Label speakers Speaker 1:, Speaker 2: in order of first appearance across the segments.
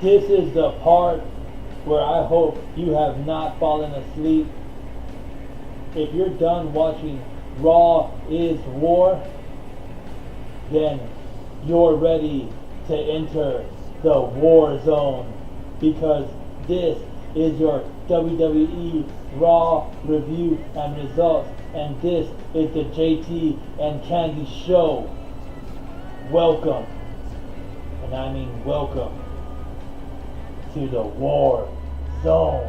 Speaker 1: This is the part where I hope you have not fallen asleep. If you're done watching Raw is War, then you're ready to enter the war zone, because this is your WWE Raw review and results, and this is the JT and Candy Show. Welcome, and I mean welcome, to the war zone.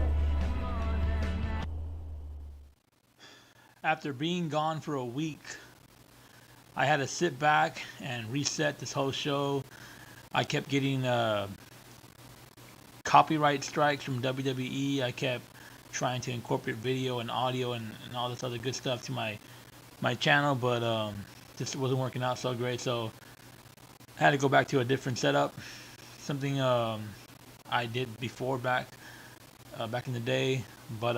Speaker 1: After being gone for a week, I had to sit back and reset this whole show. I kept getting copyright strikes from WWE. I kept trying to incorporate video and audio and all this other good stuff to my channel, but just wasn't working out so great. So I had to go back to a different setup, something I did before back in the day, but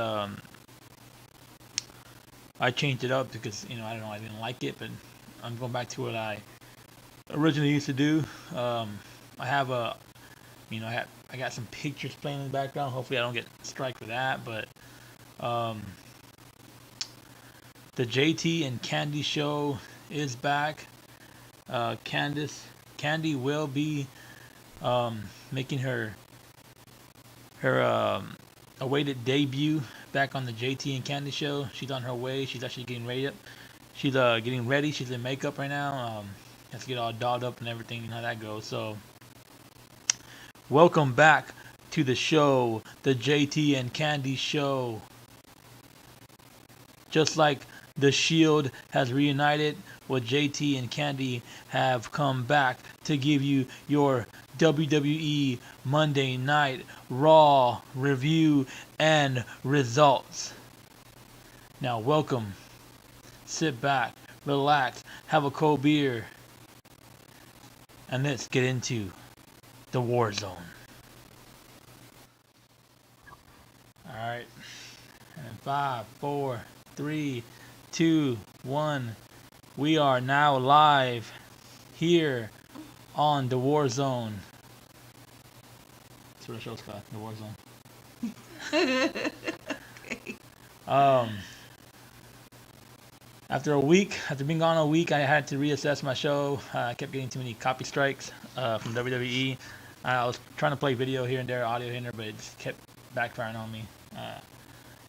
Speaker 1: I changed it up because I don't know, I didn't like it, but I'm going back to what I originally used to do. I have a, I got some pictures playing in the background. Hopefully I don't get strike for that, but the JT and Candy Show is back. Candy will be making her awaited debut back on the JT and Candy Show. She's on her way. She's actually getting ready. She's getting ready. She's in makeup right now. Has to get all dolled up and everything. You know how that goes. So, welcome back to the show, the JT and Candy Show. Just like the Shield has reunited, well, JT and Candy have come back to give you your WWE Monday Night Raw review and results. Now, welcome. Sit back, relax, have a cold beer, and let's get into the war zone. Alright. And 5, 4, 3, 2, 1. We are now live here on the war zone. That's what the show's called, the war zone. Okay. After being gone a week, I had to reassess my show. I kept getting too many copy strikes from WWE. I was trying to play video here and there, audio here and there, but it just kept backfiring on me.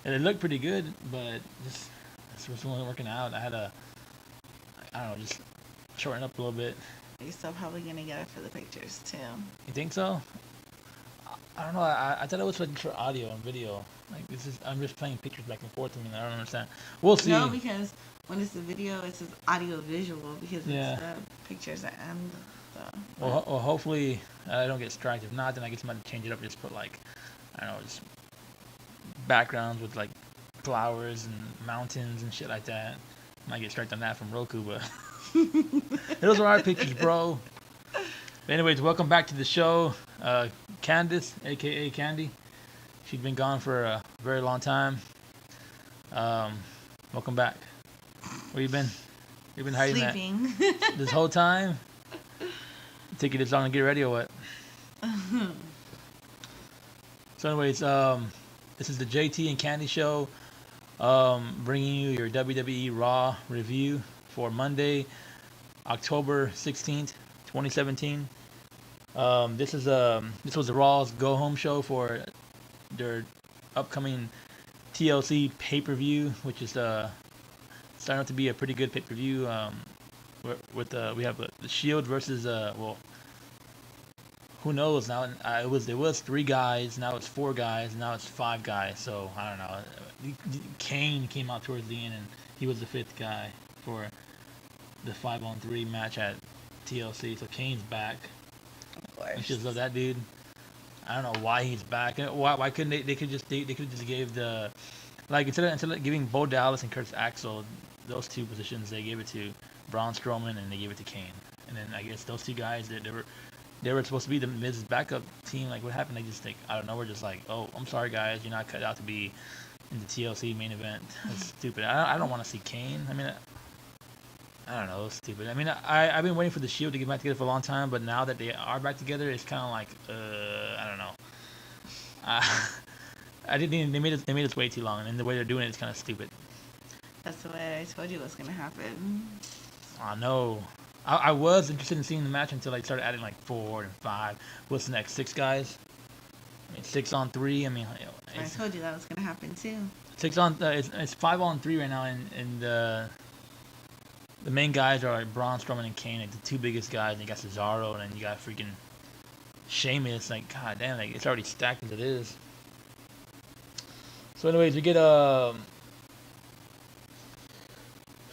Speaker 1: And it looked pretty good, but this wasn't working out. I had to, just shorten up a little bit.
Speaker 2: You're still probably gonna get it for the pictures too.
Speaker 1: You think so? I don't know. I thought it was for audio and video. Like I'm just playing pictures back and forth. I don't understand. We'll see.
Speaker 2: No, because when it's a video, it's an audio visual because it's the pictures and the.
Speaker 1: Well, hopefully I don't get striked. If not, then I guess I might change it up. Just put just backgrounds with like flowers and mountains and shit like that. Might get striked on that from Roku, but those are our pictures, bro. But anyways, welcome back to the show. Candice, aka Candy. She's been gone for a very long time. Welcome back. Where you been? You've been hiding
Speaker 2: Sleeping.
Speaker 1: This whole time? Take it this long to get ready or what? So anyways, this is the JT and Candy Show, bringing you your WWE Raw review for Monday, October 16th, 2017. This was the Raw's Go Home show for their upcoming TLC pay-per-view, which is starting out to be a pretty good pay-per-view. We have the Shield versus who knows now? It was 3 guys, now it's 4 guys, now it's 5 guys. So I don't know. Kane came out towards the end, and he was the 5th guy for the 5-on-3 match at TLC. So Kane's back.
Speaker 2: Of course.
Speaker 1: I just love that dude. I don't know why he's back. Why couldn't they could just gave the, like, instead of giving Bo Dallas and Curtis Axel those 2 positions, they gave it to Braun Strowman and they gave it to Kane. And then I guess those 2 guys they were supposed to be the Miz's backup team. Like, what happened? They just out of nowhere, just like, oh, I'm sorry guys, you're not cut out to be in the TLC main event. That's stupid. I don't want to see Kane. I mean, I don't know, it's stupid. I mean, I've been waiting for the Shield to get back together for a long time, but now that they are back together, it's kind of like, I don't know.
Speaker 3: I didn't think they made it way too long, and the way they're doing it is kind of stupid.
Speaker 2: That's the way I told you what's gonna happen.
Speaker 3: I know. I was interested in seeing the match until I started adding like 4 and 5. What's the next? 6 guys? I mean, 6 on 3. I mean,
Speaker 2: I told you that was gonna happen too.
Speaker 3: 6 on. It's 5 on 3 right now, and the main guys are like Braun Strowman and Kane, like the 2 biggest guys. And you got Cesaro, and then you got freaking Sheamus. Like, god damn, like it's already stacked as it is. So, anyways, we get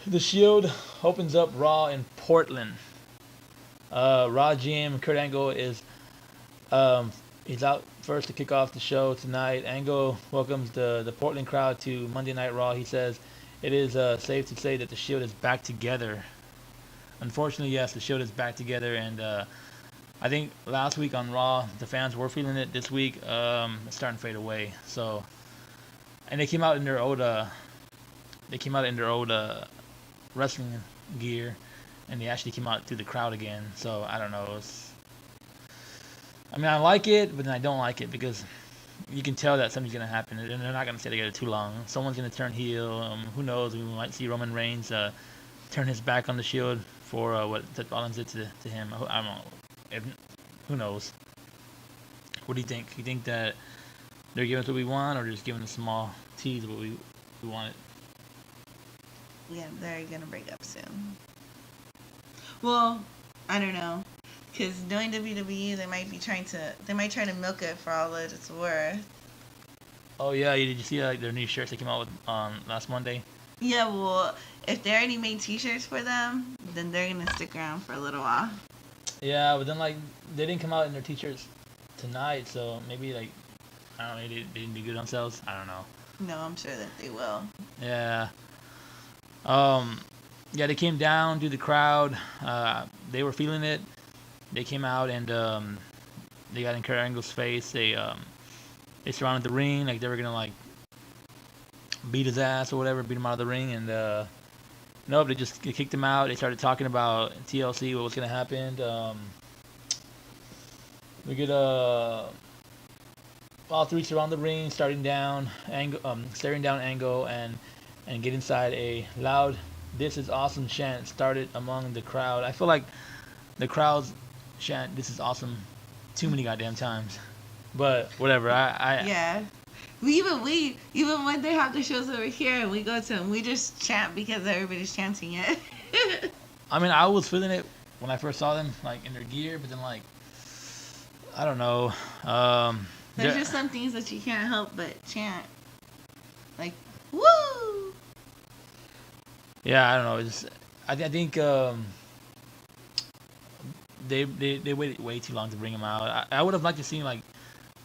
Speaker 3: the Shield opens up Raw in Portland. Raw GM Kurt Angle is he's out first to kick off the show tonight. Angle welcomes the Portland crowd to Monday Night Raw. He says it is safe to say that the Shield is back together. Unfortunately, yes, the Shield is back together, and I think last week on Raw the fans were feeling it. This week it's starting to fade away. So, and they came out in their old wrestling gear, and they actually came out through the crowd again. So I don't know. I mean, I like it, but then I don't like it because you can tell that something's gonna happen, and they're not gonna stay together too long. Someone's gonna turn heel. Who knows? We might see Roman Reigns turn his back on the Shield for what Seth Rollins did to him. I don't know. Who knows? What do you think? You think that they're giving us what we want, or just giving a small tease of what we wanted?
Speaker 2: Yeah, they're gonna break up soon. Well, I don't know, because knowing WWE, they might try to milk it for all that it's worth.
Speaker 3: Oh yeah, did you see like their new shirts they came out with last Monday?
Speaker 2: Yeah, well, if they already made T-shirts for them, then they're gonna stick around for a little while.
Speaker 3: Yeah, but then like they didn't come out in their T-shirts tonight, so maybe like I don't know, they didn't do good on sales. I don't know.
Speaker 2: No, I'm sure that they will.
Speaker 3: Yeah. Yeah, they came down to the crowd. They were feeling it. They came out and they got in Kurt Angle's face. They surrounded the ring like they were gonna like beat his ass or whatever, beat him out of the ring, and nope, they just kicked him out. They started talking about TLC, what was gonna happen. We get all 3 surround the ring, staring down Angle, and get inside. A loud "This is awesome" chant started among the crowd. I feel like the crowd's chant "This is awesome" too many goddamn times, but whatever.
Speaker 2: Yeah. Even when they have the shows over here and we go to them, we just chant because everybody's chanting it.
Speaker 3: I mean, I was feeling it when I first saw them, like in their gear, but then like I don't know.
Speaker 2: There's just some things that you can't help but chant, like "Woo!"
Speaker 3: Yeah, I don't know. I think they waited way too long to bring him out. I would have liked to see like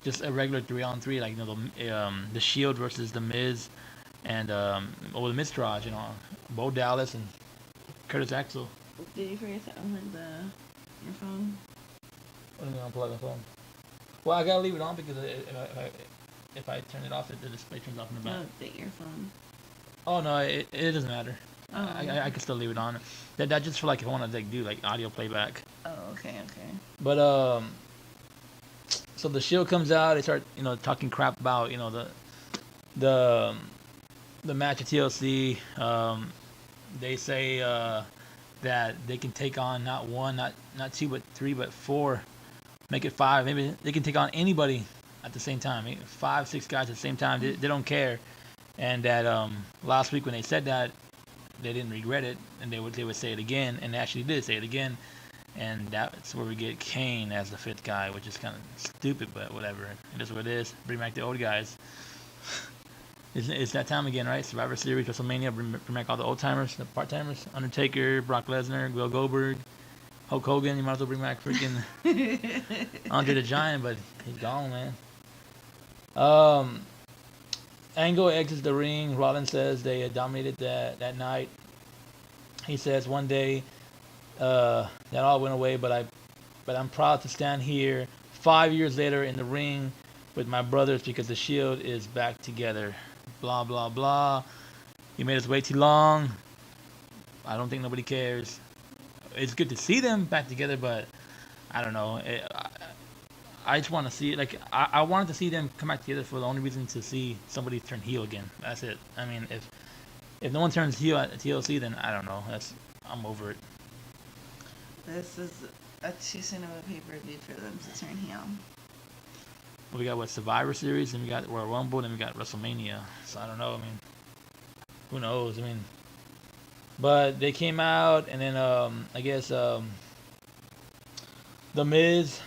Speaker 3: just a regular 3-on-3, like the Shield versus the Miz and the Miztourage, Bo Dallas and Curtis Axel.
Speaker 2: Did you forget to unplug your phone?
Speaker 3: What do you mean unplug the phone? Well, I gotta leave it on because if I turn it off, the display turns off in the back.
Speaker 2: No, the earphone.
Speaker 3: Oh no, it doesn't matter.
Speaker 2: Oh,
Speaker 3: I can still leave it on. That just for like if I want to like do like audio playback.
Speaker 2: Oh, okay.
Speaker 3: But so the Shield comes out. They start talking crap about the match at TLC. They say that they can take on not 1, not 2, but 3, but 4. Make it 5. Maybe they can take on anybody at the same time. 5, 6 guys at the same time. They don't care. And that last week when they said that, they didn't regret it, and they would say it again, and they actually did say it again. And that's where we get Kane as the 5th guy, which is kind of stupid, but whatever. It is what it is. Bring back the old guys. It's that time again, right? Survivor Series, WrestleMania. Bring back all the old timers, the part timers. Undertaker, Brock Lesnar, Will Goldberg, Hulk Hogan. You might as well bring back freaking Andre the Giant, but he's gone, man. Angle exits the ring. Rollins says they dominated that night. He says one day that all went away, but I'm proud to stand here 5 years later in the ring with my brothers because the Shield is back together. Blah blah blah. He made us wait too long. I don't think nobody cares. It's good to see them back together, but I don't know. I just want to see like I wanted to see them come back together for the only reason to see somebody turn heel again. That's it. I mean, if no one turns heel at TLC, then I don't know. I'm over it.
Speaker 2: This is too soon of a pay-per-view for them to turn heel.
Speaker 3: We got Survivor Series, and we got Royal Rumble, and we got WrestleMania. So I don't know. I mean, who knows? I mean, but they came out, and then I guess the Miz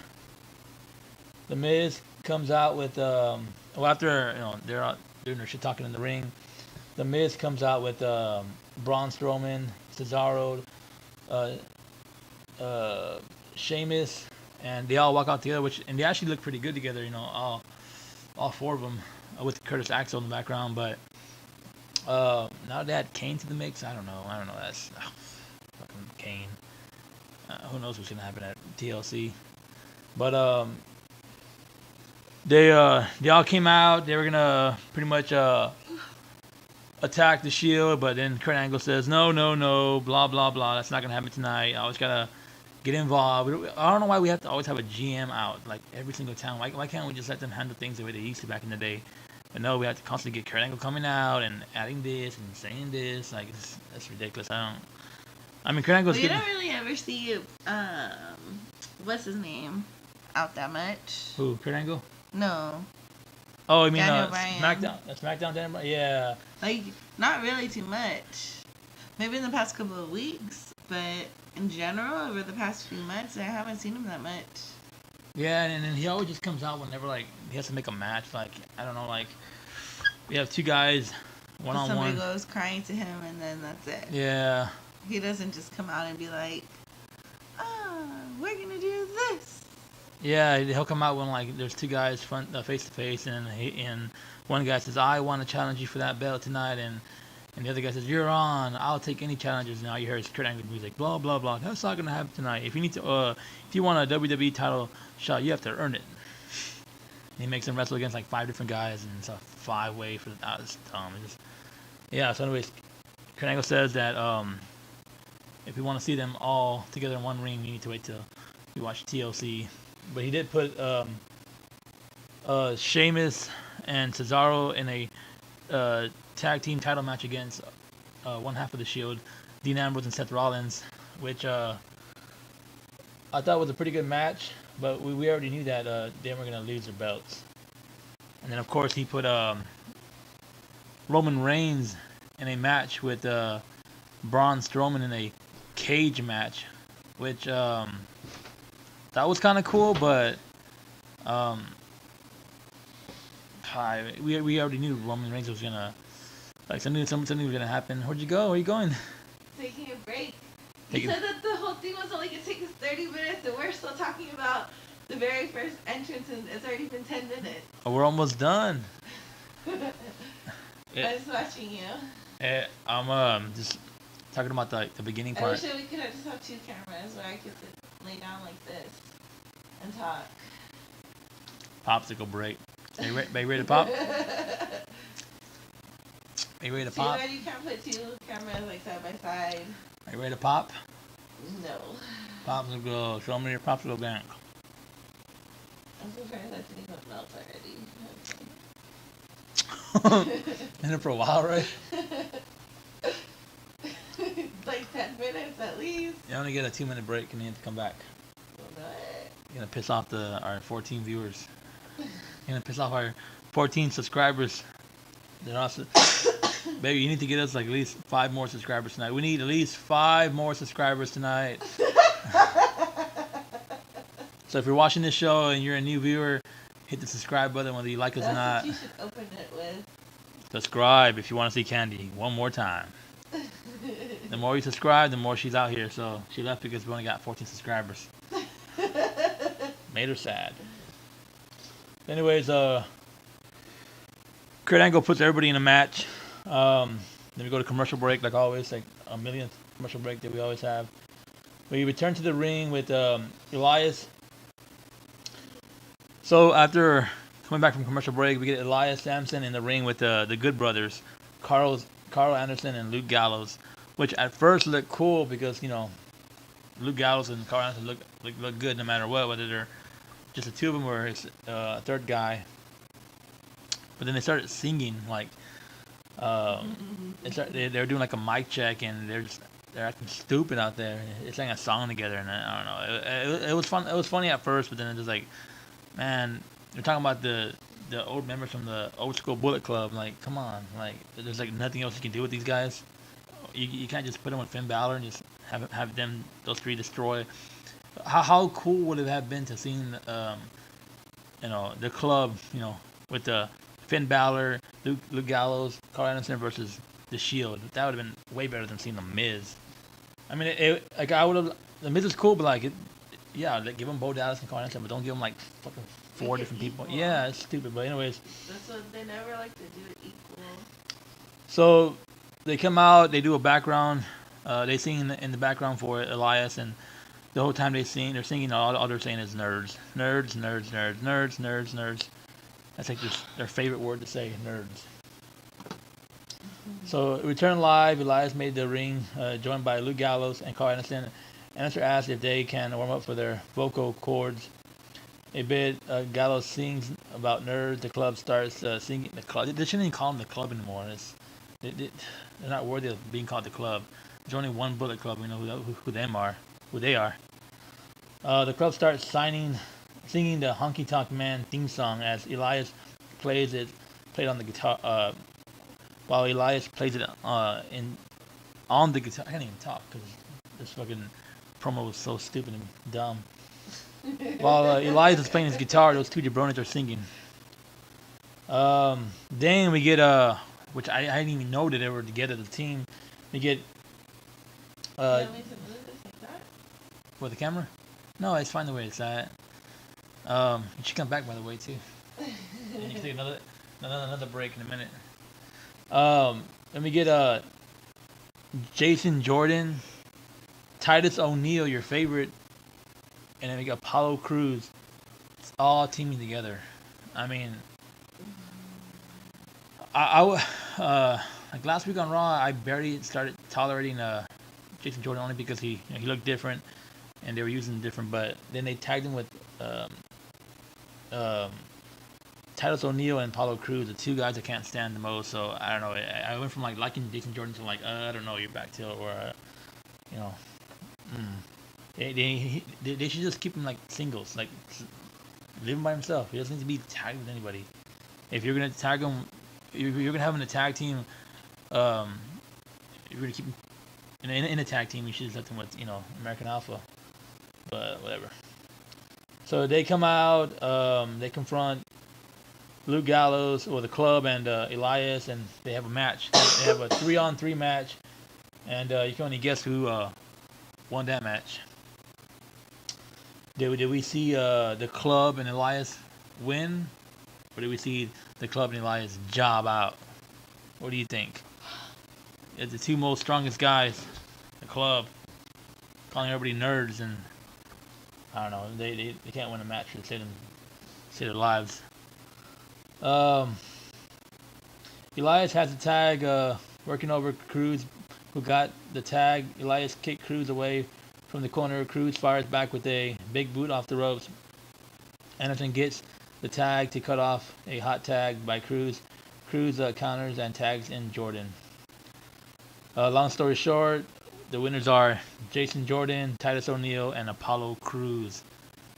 Speaker 3: comes out with after they're out doing their shit talking in the ring. The Miz comes out with Braun Strowman, Cesaro, Sheamus, and they all walk out together, and they actually look pretty good together. All four of them with Curtis Axel in the background. But now they add Kane to the mix. I don't know. That's fucking Kane. Who knows what's gonna happen at TLC? But they all came out. They were gonna pretty much attack the Shield, but then Kurt Angle says no, blah blah blah. That's not gonna happen tonight. I always gotta get involved. I don't know why we have to always have a GM out like every single time. Why can't we just let them handle things the way they used to back in the day? But no, we have to constantly get Kurt Angle coming out and adding this and saying this. Like that's ridiculous. I mean, Kurt Angle's
Speaker 2: We
Speaker 3: good.
Speaker 2: don't really ever see what's his name out that much.
Speaker 3: Who? Kurt Angle?
Speaker 2: No,
Speaker 3: Oh, I mean
Speaker 2: Daniel Bryan.
Speaker 3: SmackDown Daniel Bryan? Yeah.
Speaker 2: like not really too much. Maybe in the past couple of weeks, but in general, over the past few months, I haven't seen him that much.
Speaker 3: Yeah, and then he always just comes out whenever like he has to make a match. Like I don't know, like we have two guys one on
Speaker 2: Somebody
Speaker 3: one.
Speaker 2: goes crying to him, and then that's it.
Speaker 3: Yeah.
Speaker 2: He doesn't just come out and be like, we're gonna do this.
Speaker 3: Yeah, he'll come out when like there's two guys face to face, and one guy says, "I want to challenge you for that belt tonight," and the other guy says, "You're on. I'll take any challenges." Now you hear Kurt Angle music, blah blah blah. That's not gonna happen tonight. If you want a WWE title shot, you have to earn it. And he makes them wrestle against like 5 different guys, and it's a 5-way for the. It's dumb. So anyways, Kurt Angle says that if you want to see them all together in one ring, you need to wait till you watch TLC. But he did put Sheamus and Cesaro in a tag team title match against one half of the Shield, Dean Ambrose and Seth Rollins, which I thought was a pretty good match. But we already knew that they were gonna lose their belts. And then of course he put Roman Reigns in a match with Braun Strowman in a cage match, which that was kind of cool, but we already knew Roman Reigns was gonna something was gonna happen. Where'd you go? Where are you going?
Speaker 2: Taking a break. You said that the whole thing was only gonna take us 30 minutes, and we're still talking about the very first entrance, and it's already been 10 minutes.
Speaker 3: Oh, we're almost done.
Speaker 2: I was watching you.
Speaker 3: I'm just talking about the beginning
Speaker 2: I
Speaker 3: part.
Speaker 2: wish that we could have just have 2 cameras where I could lay down like this and talk.
Speaker 3: Popsicle break. Are you ready to pop? Are you ready to pop?
Speaker 2: You can't put 2 cameras like side by side.
Speaker 3: Are you ready to pop?
Speaker 2: No.
Speaker 3: Popsicle. Show me your popsicle bank.
Speaker 2: I'm surprised that didn't even melt already.
Speaker 3: Been there for a while, right?
Speaker 2: Like 10 minutes at least.
Speaker 3: You only get a 2-minute break and you have to come back.
Speaker 2: What?
Speaker 3: You're gonna piss off our 14 viewers. You're gonna piss off our 14 subscribers. They're also, baby, you need to get us like at least 5 more subscribers tonight. We need at least 5 more subscribers tonight. So if you're watching this show and you're a new viewer, hit the subscribe button whether you like us or not.
Speaker 2: That's what you should open it with.
Speaker 3: Subscribe if you want to see Candy one more time. The more you subscribe, the more she's out here. So she left because we only got 14 subscribers. Made her sad. Anyways, Kurt Angle puts everybody in a match. Then we go to commercial break, like always, like a millionth commercial break that we always have. We return to the ring with Elias. So after coming back from commercial break, we get Elias Sampson in the ring with the Good Brothers, Carl Anderson and Luke Gallows, which at first looked cool because Luke Gallows and Carl Anderson look good no matter what, whether they're just the two of them were a third guy. But then they started singing like they were doing like a mic check, and they're acting stupid out there. They sang a song together, and I don't know. It was fun. It was funny at first, but then it was like, man, they're talking about the old members from the old school Bullet Club. Like, come on, like there's like nothing else you can do with these guys. You can't just put them with Finn Balor and just have them those three destroy. How cool would it have been to see the club, with the Finn Balor, Luke Gallows, Carl Anderson versus the Shield. That would have been way better than seeing the Miz. I mean, like I would have. The Miz is cool, but like, yeah, like, give them Bo Dallas and Carl Anderson, but don't give them like fucking four different people.
Speaker 2: Equal.
Speaker 3: Yeah, it's stupid. But anyways.
Speaker 2: That's what they never like to do it equal.
Speaker 3: So they come out, they do a background. They sing in the background for Elias, and the whole time they're singing. All they're saying is nerds, nerds, nerds, nerds, nerds, nerds, nerds. That's like their favorite word to say, nerds. So we return live. Elias made the ring, joined by Luke Gallows and Carl Anderson. Anderson asked if they can warm up for their vocal cords. A bit, Gallows sings about nerds. The club starts singing. The club. They shouldn't even call them the club anymore. They're not worthy of being called the club. There's only one Bullet Club. We know who they are. The club starts singing the Honky Tonk Man theme song as Elias played on the guitar. While Elias plays it on the guitar. I can't even talk because this fucking promo was so stupid and dumb. While Elias is playing his guitar, those two jabronis are singing. Then we get which I didn't even know that they were together, the team. We get
Speaker 2: You want me to move this like that?
Speaker 3: with the camera. No, it's fine the way it's at. You should come back, by the way, too. And you can take another break in a minute. Then we get Jason Jordan, Titus O'Neil, your favorite, and then we got Apollo Crews. It's all teaming together. I mean, like last week on Raw, I barely started tolerating Jason Jordan only because he looked different and they were using different. But then they tagged him with Titus O'Neil and Apollo Crews, the two guys I can't stand the most. So I don't know. I went from like liking Jason Jordan to like I don't know, you're back to or They should just keep him like singles, like leave him by himself. He doesn't need to be tagged with anybody. If you're gonna tag him, you're gonna have him in a tag team. If you're gonna keep him in a tag team, you should just let him with American Alpha. But whatever. So they come out. They confront Luke Gallows or the club and Elias, and they have a match. They have a 3-on-3 match, and you can only guess who won that match. Did we see the club and Elias win, or did we see the club and Elias job out? What do you think? It's the two most strongest guys, the club, calling everybody nerds, and I don't know. They can't win a match to save their lives. Elias has the tag, working over Cruz, who got the tag. Elias kicked Cruz away from the corner. Cruz fires back with a big boot off the ropes. Anderson gets the tag to cut off a hot tag by Cruz. Cruz counters and tags in Jordan. Long story short, the winners are Jason Jordan, Titus O'Neil, and Apollo Crews.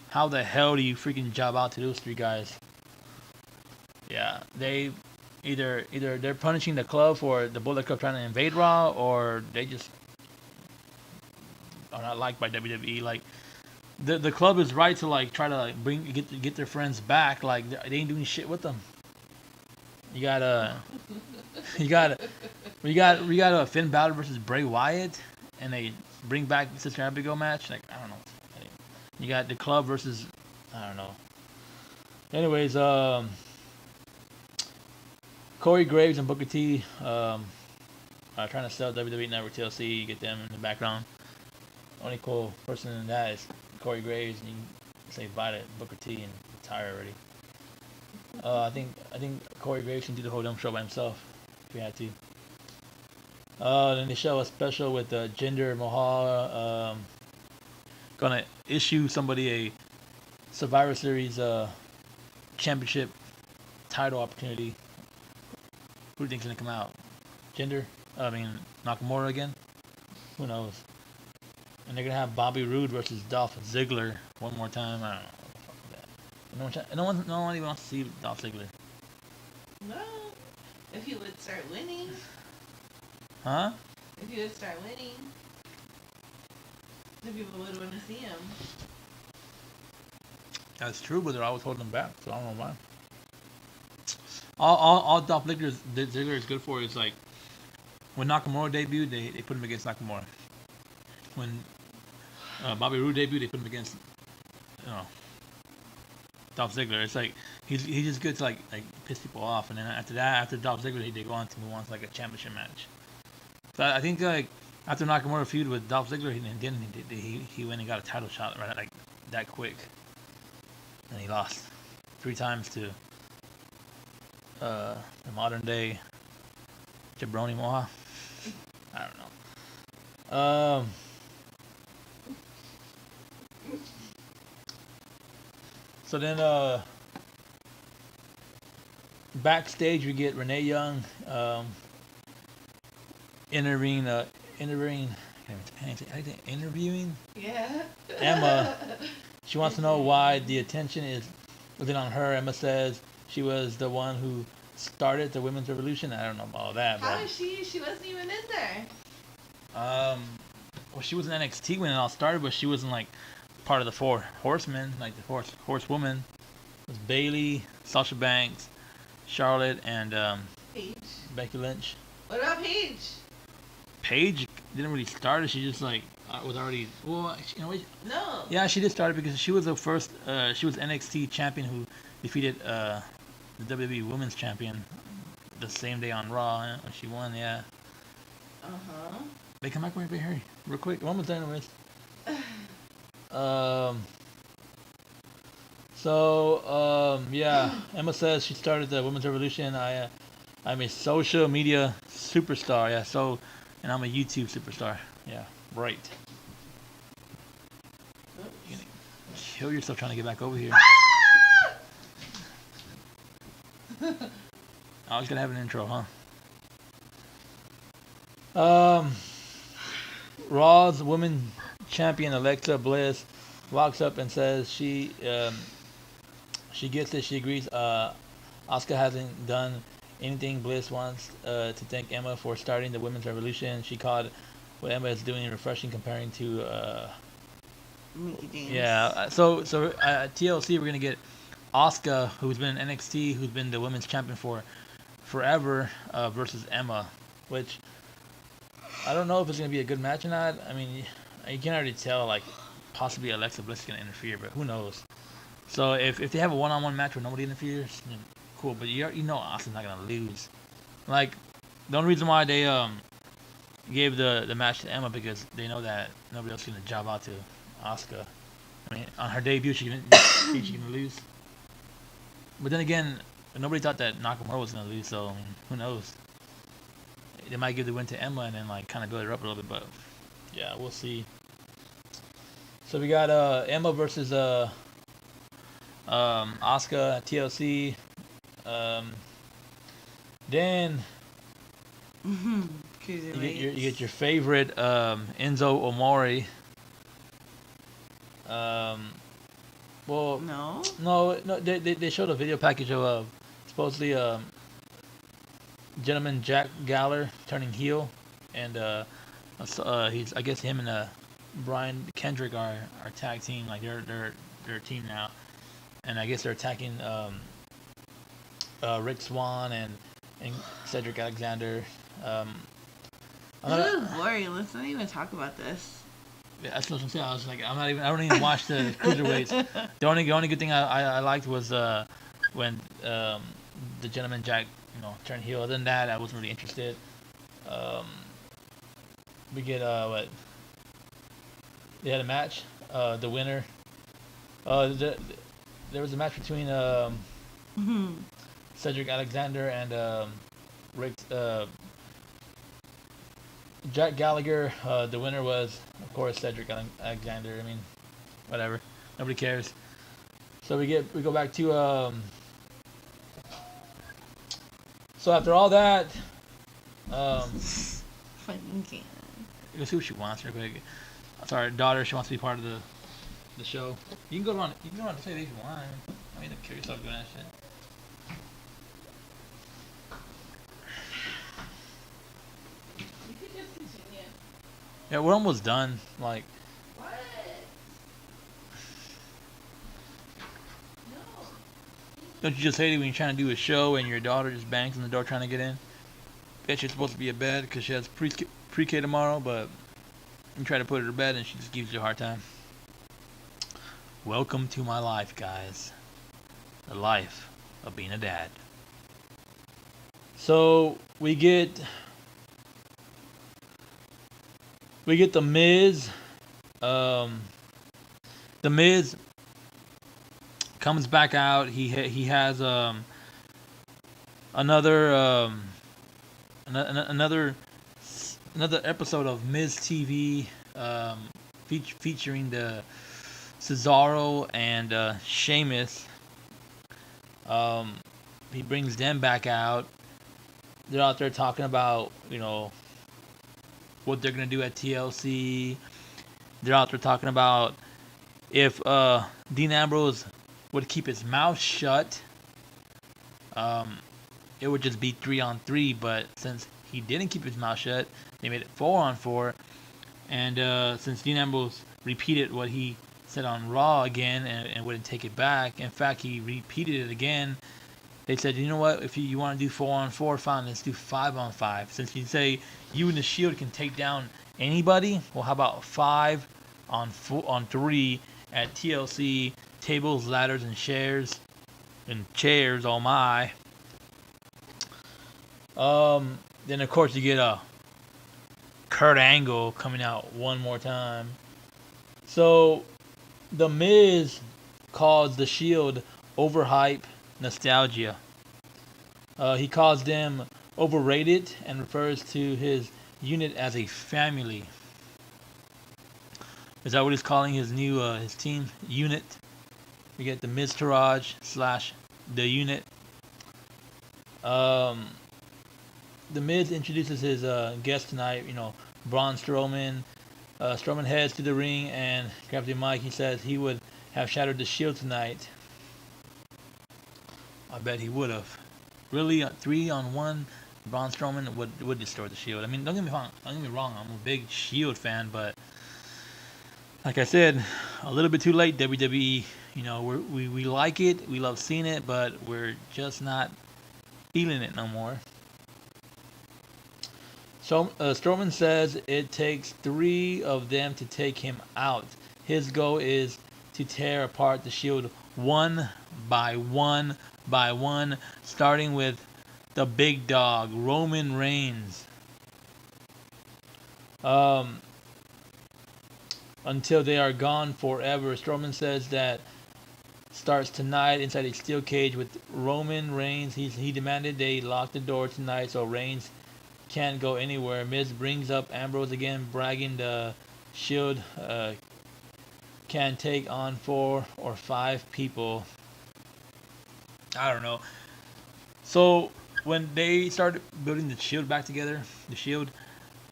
Speaker 3: How the hell do you freaking job out to those three guys? Yeah, they either they're punishing the club for the Bullet Club trying to invade Raw, or they just are not liked by WWE. Like the club is right to like try to like get their friends back. Like they ain't doing shit with them. We got a Finn Balor versus Bray Wyatt, and they bring back the Sister Abigail match. Like I don't know. You got the club versus I don't know. Anyways, Corey Graves and Booker T are trying to sell WWE Network TLC. You get them in the background. Only cool person in that is Corey Graves, and you can say bye to Booker T and retire already. I think Corey Graves can do the whole dumb show by himself if he had to. Then they show a special with Jinder Mahal gonna issue somebody a Survivor Series championship title opportunity. Who do you think's gonna come out? Nakamura again? Who knows? And they're gonna have Bobby Roode versus Dolph Ziggler one more time. I don't know what the fuck is that. No one even wants to see Dolph Ziggler.
Speaker 2: Well, if he would start winning.
Speaker 3: Huh?
Speaker 2: If he would start winning, the people would want to see him.
Speaker 3: That's true, but they're always holding him back, so I don't know why. All Dolph Ziggler is good for is like when Nakamura debuted, they put him against Nakamura. When Bobby Roode debuted, they put him against Dolph Ziggler. It's like he's just good to like piss people off, and then after Dolph Ziggler, they go on to move on to like a championship match. So I think like after Nakamura feud with Dolph Ziggler, he went and got a title shot right like that quick, and he lost 3 times to the modern day Jabroni Moha. I don't know. So then backstage we get Renee Young interviewing
Speaker 2: Yeah.
Speaker 3: Emma. She wants to know why the attention wasn't on her. Emma says she was the one who started the women's revolution. I don't know about all that.
Speaker 2: How is she? She wasn't even in there.
Speaker 3: Well, she was in NXT when it all started, but she wasn't like part of the 4 horsemen, like the horsewoman. It was Bayley, Sasha Banks, Charlotte, and
Speaker 2: Paige.
Speaker 3: Becky Lynch.
Speaker 2: What about Paige?
Speaker 3: Paige didn't really start it. She just like was already
Speaker 2: No.
Speaker 3: Yeah, she did start it because she was the first. She was NXT champion who defeated the WWE Women's Champion the same day on Raw. When she won, yeah. They come back right here, real quick. One more time, anyways. Yeah. Emma says she started the women's revolution. I'm a social media superstar. Yeah. So, and I'm a YouTube superstar. Yeah. Right. You're gonna kill yourself trying to get back over here. I was gonna have an intro, huh? Raw's women champion Alexa Bliss walks up and says she gets it. She agrees. Asuka hasn't done anything. Bliss wants to thank Emma for starting the women's revolution. She called what Emma is doing refreshing, comparing to
Speaker 2: Mickey James.
Speaker 3: yeah. So TLC we're gonna get Asuka, who's been in NXT, who's been the women's champion for forever, versus Emma, which I don't know if it's gonna be a good match or not. I mean, you can already tell like possibly Alexa Bliss is gonna interfere, but who knows? So if they have a one-on-one match where nobody interferes, then cool. But you know Asuka's not gonna lose. Like the only reason why they gave the match to Emma because they know that nobody else is gonna job out to Asuka. I mean, on her debut she can lose. But then again, nobody thought that Nakamura was gonna lose, so I mean, who knows? They might give the win to Emma and then like kind of build her up a little bit, but yeah, we'll see. So we got Emma versus Asuka TLC. Then you get your favorite Enzo Amore. Well, no. They showed a video package of supposedly gentleman Jack Gallagher turning heel, and he's I guess him and Brian Kendrick are tag team, like they're a team now, and I guess they're attacking Rick Swan and Cedric Alexander.
Speaker 2: This is boring. Let's not even talk about this.
Speaker 3: Yeah, that's what I'm saying. I was like, I don't even watch the cruiserweights. The only good thing I liked was when the gentleman Jack turned heel. Other than that, I wasn't really interested. We get what? They had a match. The winner. There was a match between Cedric Alexander and Rick. Jack Gallagher. The winner was, of course, Cedric Alexander. I mean, whatever. Nobody cares. So we go back to so after all that, um,
Speaker 2: Fucking can.
Speaker 3: let's see what she wants real quick. Sorry, daughter. She wants to be part of the show. You can go on. You can go on to say that if you want. I mean, I'm curious about doing that shit.
Speaker 2: You could just continue.
Speaker 3: Yeah, we're almost done. Like,
Speaker 2: What? No.
Speaker 3: don't you just hate it when you're trying to do a show and your daughter just bangs on the door trying to get in? Bet she's supposed to be in bed because she has pre-K tomorrow, but you try to put her to bed and she just gives you a hard time. Welcome to my life, guys. The life of being a dad. So we get the Miz. The Miz comes back out. He has another another episode of Miz TV featuring the Cesaro and Sheamus. He brings them back out. They're out there talking about, what they're gonna do at TLC. They're out there talking about if Dean Ambrose would keep his mouth shut, it would just be 3-on-3. But since he didn't keep his mouth shut, they made it 4-on-4. And since Dean Ambrose repeated what he said on Raw again and wouldn't take it back, in fact, he repeated it again. They said, you know what? If you want to do 4-on-4, fine. Let's do 5-on-5. Since you say you and the Shield can take down anybody, well, how about 5-on-3 at TLC? Tables, ladders, and chairs, Oh my! Then of course you get a Kurt Angle coming out one more time. So the Miz calls the Shield overhype nostalgia. He calls them overrated and refers to his unit as a family. Is that what he's calling his new his team unit? We get the Miz Taraj / the unit. The Miz introduces his guest tonight. Braun Strowman. Strowman heads to the ring and grabs the mic. He says he would have shattered the Shield tonight. I bet he would have. Really, 3-on-1, Braun Strowman would destroy the Shield. I mean, don't get me wrong. I'm a big Shield fan, but like I said, a little bit too late. WWE. We like it. We love seeing it, but we're just not feeling it no more. So Strowman says it takes 3 of them to take him out. His goal is to tear apart the Shield one by one, starting with the big dog, Roman Reigns. Until they are gone forever. Strowman says that starts tonight inside a steel cage with Roman Reigns. He demanded they lock the door tonight so Reigns can't go anywhere. Miz brings up Ambrose again, bragging the Shield can take on 4 or 5 people. I don't know. So when they started building the Shield back together,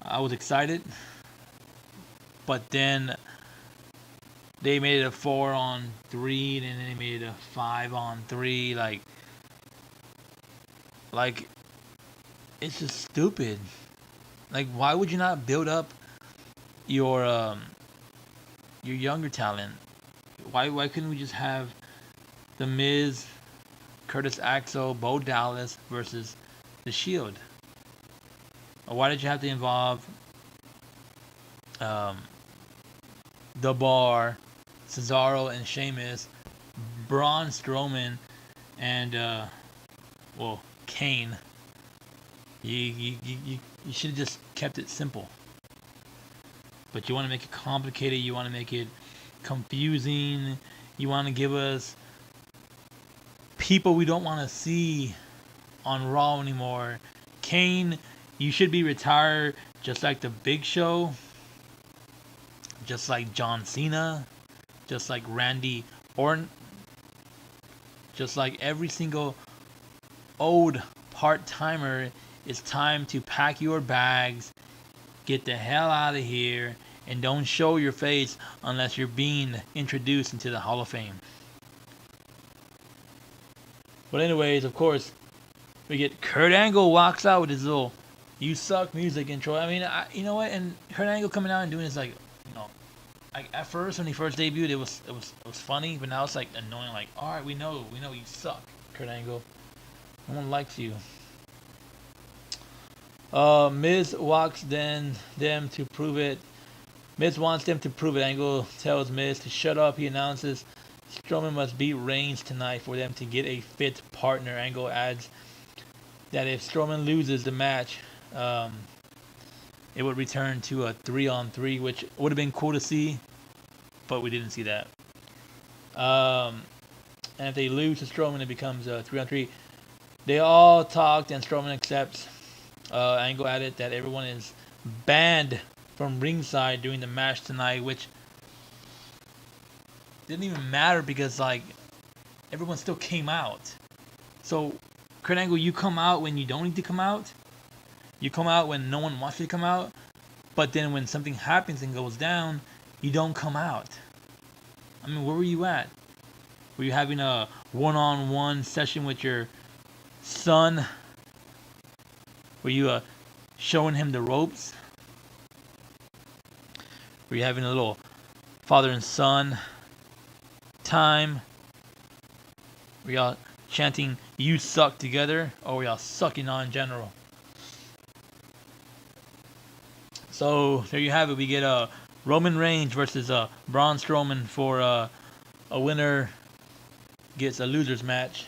Speaker 3: I was excited. But then they made it a 4-on-3, and then they made it a 5-on-3. Like it's just stupid. Like, why would you not build up your younger talent? Why couldn't we just have The Miz, Curtis Axel, Bo Dallas versus the Shield? Or why did you have to involve The Bar, Cesaro and Sheamus, Braun Strowman, and Kane? You should have just kept it simple. But you want to make it complicated. You want to make it confusing. You want to give us people we don't want to see on Raw anymore. Kane, you should be retired just like the Big Show, just like John Cena, just like Randy Orton. Just like every single old part-timer, it's time to pack your bags, get the hell out of here, and don't show your face unless you're being introduced into the Hall of Fame. But anyways, of course, we get Kurt Angle walks out with his little "You Suck" music intro. I mean, you know what? And Kurt Angle coming out and doing his, like, you know, like at first when he first debuted, it was funny, but now it's like annoying. Like, all right, we know you suck, Kurt Angle. No one likes you. Miz walks them to prove it. Miz wants them to prove it. Angle tells Miz to shut up. He announces Strowman must beat Reigns tonight for them to get a fit partner. Angle adds that if Strowman loses the match, it would return to a 3-on-3, which would have been cool to see, but we didn't see that. And if they lose to Strowman, it becomes a 3-on-3. They all talked, and Strowman accepts. Angle added that everyone is banned from ringside during the match tonight, which didn't even matter because, like, everyone still came out. So, Kurt Angle, you come out when you don't need to come out. You come out when no one wants you to come out. But then when something happens and goes down, you don't come out. I mean, where were you at? Were you having a one-on-one session with your son? Were you showing him the ropes? Were you having a little father and son time? Were y'all chanting "You suck" together, or were y'all sucking on in general? So there you have it. We get Roman Reigns versus Braun Strowman for a winner gets a losers match.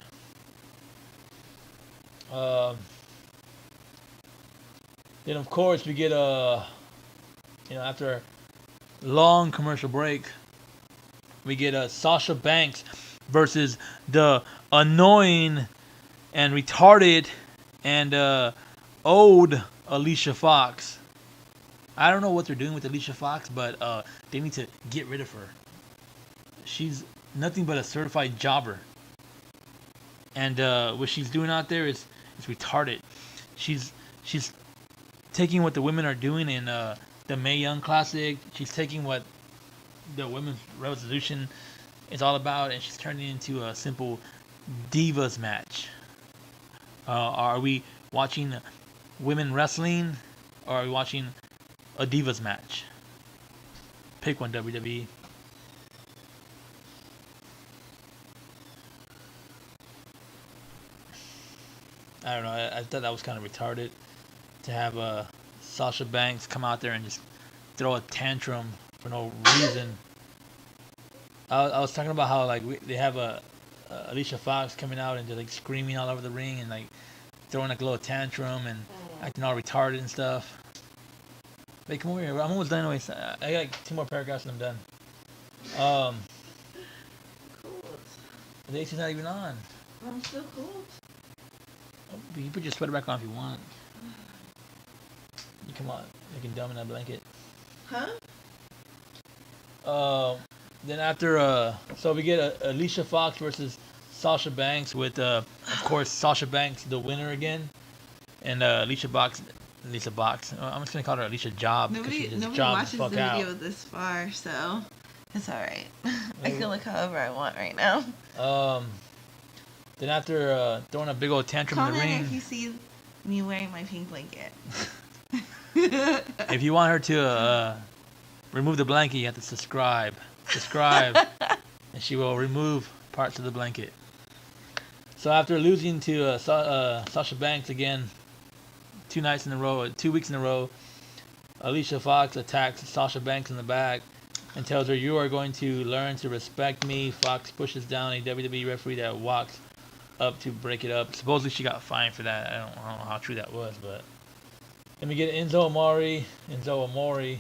Speaker 3: Then of course we get after a long commercial break, we get Sasha Banks versus the annoying and retarded and old Alicia Fox. I don't know what they're doing with Alicia Fox, but they need to get rid of her. She's nothing but a certified jobber. And what she's doing out there is retarded. She's taking what the women are doing in the Mae Young Classic. She's taking what the Women's Revolution is all about, and she's turning it into a simple divas match. Are we watching women wrestling, or are we watching a divas match? Pick one, WWE. I don't know. I thought that was kind of retarded to have Sasha Banks come out there and just throw a tantrum for no reason. I was talking about how, like, they have Alicia Fox coming out and just, like, screaming all over the ring and, like, throwing, like, a little tantrum and acting all retarded and stuff. Hey, come over here. I'm almost done anyways. I got like 2 more paragraphs and I'm done.
Speaker 2: Cold.
Speaker 3: The AC's not even on.
Speaker 2: I'm still cold.
Speaker 3: Oh, you put your sweater back on if you want. You come on. You can dumb in that blanket.
Speaker 2: Huh?
Speaker 3: Then after, so we get Alicia Fox versus Sasha Banks with, of course, Sasha Banks the winner again, and Alicia Fox. I'm just gonna call her Alicia Job.
Speaker 2: Nobody watches the video this far, so it's all right. I can look however I want right now.
Speaker 3: Then after throwing a big old tantrum in the ring.
Speaker 2: Comment if you see me wearing my pink blanket.
Speaker 3: If you want her to remove the blanket, you have to subscribe, and she will remove parts of the blanket. So after losing to Sasha Banks again, 2 weeks in a row, Alicia Fox attacks Sasha Banks in the back and tells her, "You are going to learn to respect me." Fox pushes down a WWE referee that walks up to break it up. Supposedly she got fined for that. I don't know how true that was, but then we get Enzo Amore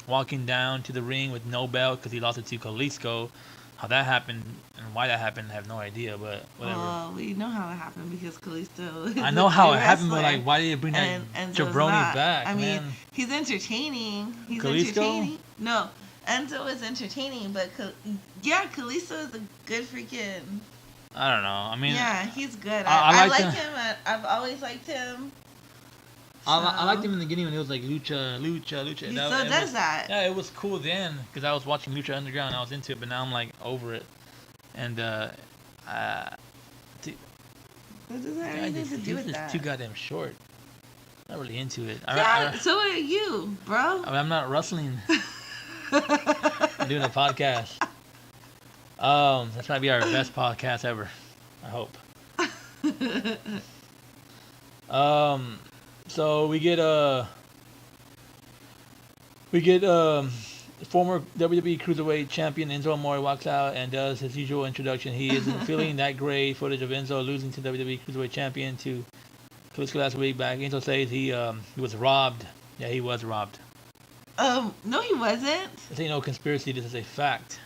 Speaker 3: walking down to the ring with no belt because he lost it to Kalisto. How that happened and why that happened, I have no idea, but whatever.
Speaker 2: Well, we know how it happened because Kalisto.
Speaker 3: I know how it happened, but like, why did you bring that jabroni back?
Speaker 2: I mean,
Speaker 3: man?
Speaker 2: He's entertaining.
Speaker 3: Kalisto?
Speaker 2: No, Enzo is entertaining, but Kalisto is a good freaking
Speaker 3: I don't know. I mean,
Speaker 2: yeah, he's good.
Speaker 3: I
Speaker 2: I
Speaker 3: like
Speaker 2: like
Speaker 3: him.
Speaker 2: him. I've always liked him.
Speaker 3: I liked
Speaker 2: So
Speaker 3: him in the beginning when it was like lucha.
Speaker 2: he still does that.
Speaker 3: Yeah, it was cool then because I was watching Lucha Underground and I was into it, but now I'm like over it. And uh, t-
Speaker 2: What does that have
Speaker 3: guy
Speaker 2: anything
Speaker 3: just,
Speaker 2: to do
Speaker 3: he's
Speaker 2: with
Speaker 3: just
Speaker 2: that?
Speaker 3: too goddamn short. Not really into it.
Speaker 2: Yeah, so are you, bro.
Speaker 3: I'm not wrestling. I'm doing a podcast. That's might be our best podcast ever. I hope. Um, so we get former WWE Cruiserweight Champion Enzo Amore walks out and does his usual introduction. He isn't feeling that great. Footage of Enzo losing to WWE Cruiserweight Champion to Kalisto last week back. Enzo says he was robbed. Yeah, he was robbed.
Speaker 2: No, he wasn't.
Speaker 3: This ain't no conspiracy. This is a fact.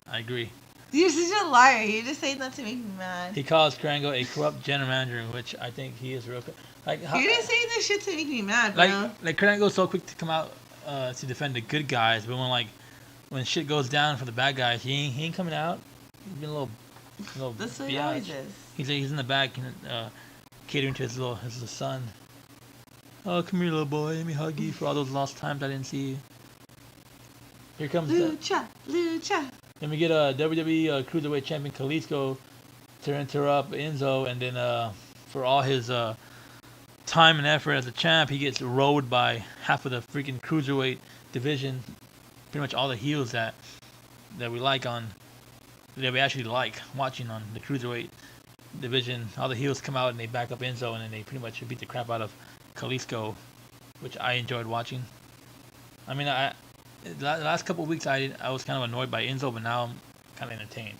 Speaker 3: I agree.
Speaker 2: You're such a liar. You're just saying that to make me mad.
Speaker 3: He calls Krango a corrupt general manager, which I think he is real. Like,
Speaker 2: You're just saying this shit to make me mad, bro.
Speaker 3: like Krango's so quick to come out to defend the good guys, but when shit goes down for the bad guys, he ain't coming out. He's been a little.
Speaker 2: That's what he
Speaker 3: biatch.
Speaker 2: always is.
Speaker 3: He's in the back, catering to his little son. Oh, come here, little boy. Let me hug you for all those lost times I didn't see you. Here comes
Speaker 2: Lucha.
Speaker 3: Then we get a WWE Cruiserweight Champion Kalisto to interrupt Enzo, and then for all his time and effort as a champ, he gets rode by half of the freaking Cruiserweight division. Pretty much all the heels that we actually like watching on the Cruiserweight division. All the heels come out and they back up Enzo, and then they pretty much beat the crap out of Kalisto, which I enjoyed watching. I mean, the last couple of weeks I was kind of annoyed by Enzo, but now I'm kind of entertained.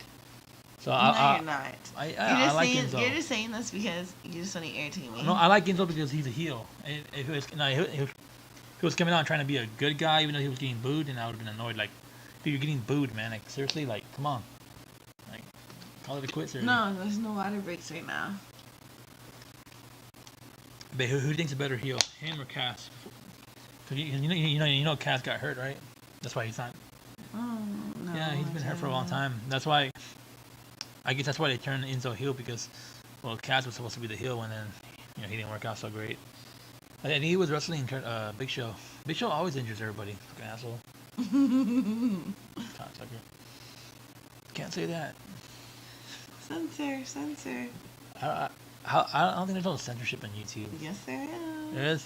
Speaker 3: So
Speaker 2: No, you're not.
Speaker 3: I like Enzo.
Speaker 2: You're just saying this because you just want to irritate me.
Speaker 3: No, I like Enzo because he's a heel. And if he was coming out and trying to be a good guy, even though he was getting booed, and I would have been annoyed. Like, dude, you're getting booed, man. Like, seriously, like, come on. Like, call it a quits.
Speaker 2: No, there's no water breaks right now.
Speaker 3: But who do you think's a better heel, him or Cass? Cause you know Cass got hurt, right? That's why he's not.
Speaker 2: Oh, no,
Speaker 3: Yeah, he's been hurt for a long time. That's why. I guess that's why they turned Enzo heel because, well, Cass was supposed to be the heel, and then he didn't work out so great. And he was wrestling Big Show. Big Show always injures everybody. Fucking asshole. Cocksucker. Can't say that.
Speaker 2: Censor.
Speaker 3: I don't think there's no censorship on YouTube.
Speaker 2: Yes, there is.
Speaker 3: There is?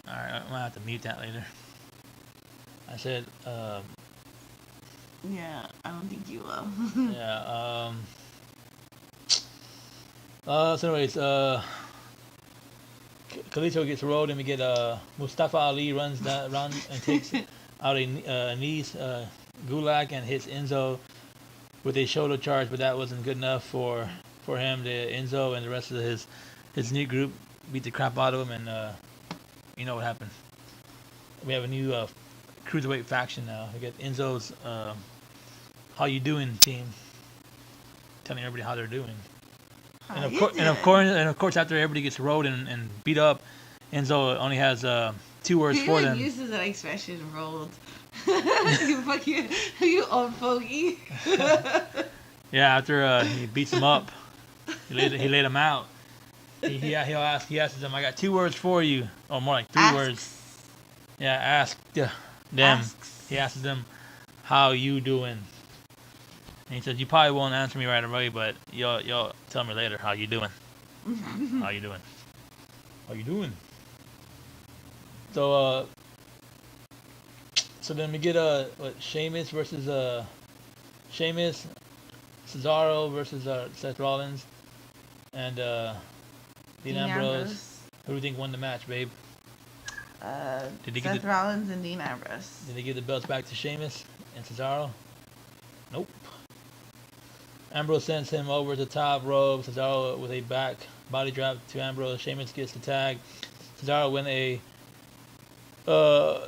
Speaker 3: Alright, I'm gonna have to mute that later. I said,
Speaker 2: Yeah, I don't think you will.
Speaker 3: yeah, so anyways, Kalisto gets rolled and we get, Mustafa Ali runs and takes out a knees, Gulak and hits Enzo with a shoulder charge, but that wasn't good enough for him. Enzo and the rest of his new group beat the crap out of him, and you know what happened. We have a new cruiserweight faction now. We got Enzo's "How You Doing" team, telling everybody how they're doing. And of course, after everybody gets rolled and beat up, Enzo only has 2 words for them.
Speaker 2: He uses that expression, rolled. you old fogey.
Speaker 3: Yeah, after he beats them up, he laid them out. He asks them, "I got 2 words for you," or more like 3 words. Yeah, ask them.
Speaker 2: Asks.
Speaker 3: He asks them, "How you doing?" And he says, "You probably won't answer me right away, but you'll tell me later. How you doing? How you doing? How you doing?" So then we get Sheamus versus Cesaro versus Seth Rollins, and Dean Ambrose. Who do you think won the match, babe?
Speaker 2: Seth Rollins and Dean Ambrose.
Speaker 3: Did they give the belts back to Sheamus and Cesaro? Nope. Ambrose sends him over the top rope. Cesaro with a back body drop to Ambrose. Sheamus gets the tag. Cesaro win a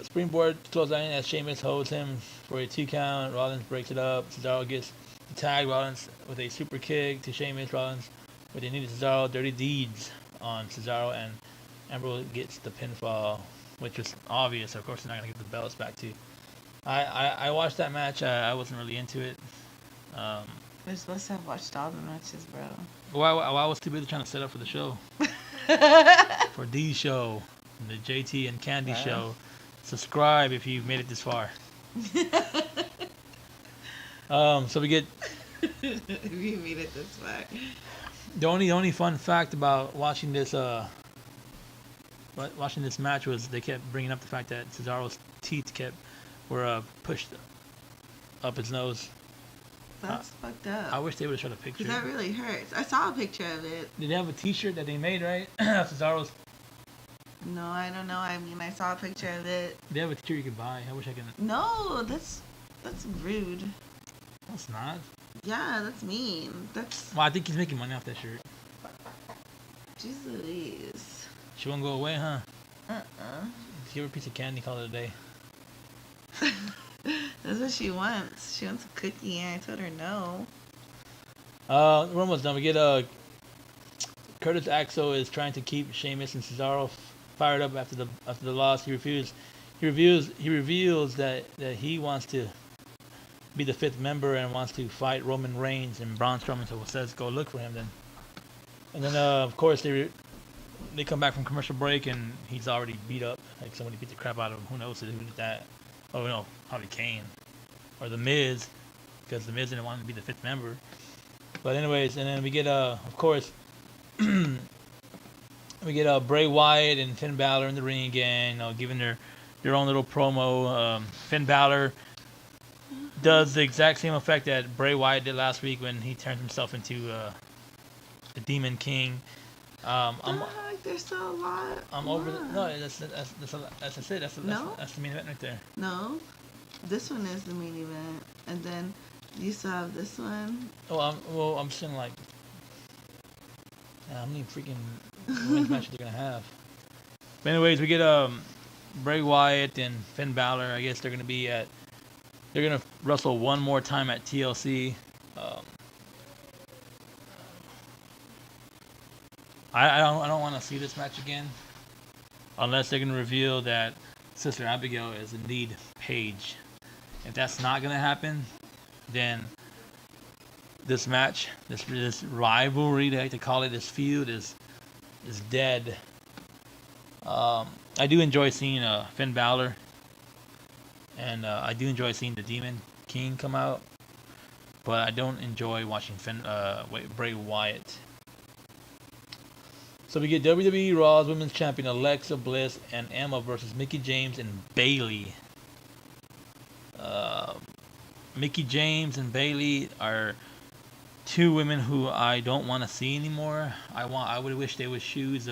Speaker 3: springboard clothesline as Sheamus holds him for a 2 count. Rollins breaks it up. Cesaro gets the tag. Rollins with a super kick to Sheamus. Rollins with a knee to Cesaro. Dirty deeds on Cesaro, and Ambrose gets the pinfall, which was obvious. Of course, they're not going to give the belts back to. I watched that match. I wasn't really into it.
Speaker 2: We're supposed to have watched all the matches, bro.
Speaker 3: Why was too busy trying to set up for the show? For the show, the JT and Candy
Speaker 2: Wow.
Speaker 3: show. Subscribe if you've made it this far. So we get
Speaker 2: We made it this far.
Speaker 3: the only fun fact about watching this match was they kept bringing up the fact that Cesaro's teeth were pushed up his nose.
Speaker 2: That's fucked up.
Speaker 3: I wish they would have showed a picture.
Speaker 2: Because that really hurts. I saw a picture of it.
Speaker 3: Did they have a T-shirt that they made, right? Cesaro's.
Speaker 2: No, I don't know. I mean, I saw a picture of it.
Speaker 3: They have a T-shirt you can buy. I wish I could.
Speaker 2: No, that's rude.
Speaker 3: That's not.
Speaker 2: Yeah, that's mean. That's.
Speaker 3: Well, I think he's making money off that shirt.
Speaker 2: Jeez Louise.
Speaker 3: She won't go away, huh?
Speaker 2: Uh-uh.
Speaker 3: Give her a piece of candy, call it a day.
Speaker 2: That's what she wants. She wants a cookie, and I told her no.
Speaker 3: We're almost done. We get Curtis Axel is trying to keep Sheamus and Cesaro fired up after the loss. He reveals that he wants to be the fifth member and wants to fight Roman Reigns and Braun Strowman. So says go look for him then. And then of course they come back from commercial break and he's already beat up. Like somebody beat the crap out of him. Who knows who did that? Oh no, probably Kane or the Miz, because the Miz didn't want to be the fifth member. But anyways, and then we get of course we get Bray Wyatt and Finn Balor in the ring again, giving their own little promo. Finn Balor does the exact same effect that Bray Wyatt did last week when he turned himself into the Demon King.
Speaker 2: There's still a lot.
Speaker 3: I'm over. No, that's it. That's the main event right there.
Speaker 2: No, this one is the main event, and then you still have this one.
Speaker 3: Oh, I'm saying like, how many freaking women's matches they're gonna have? But anyways, we get Bray Wyatt and Finn Balor. I guess they're gonna wrestle one more time at TLC. I don't want to see this match again, unless they're gonna reveal that Sister Abigail is indeed Paige. If that's not gonna happen, then this match, this rivalry, they like to call it, this feud is dead. I do enjoy seeing Finn Balor, and I do enjoy seeing the Demon King come out, but I don't enjoy watching Bray Wyatt. So we get WWE Raw's Women's Champion Alexa Bliss and Emma versus Mickie James and Bayley. Mickie James and Bayley are two women who I don't want to see anymore. I would wish they would choose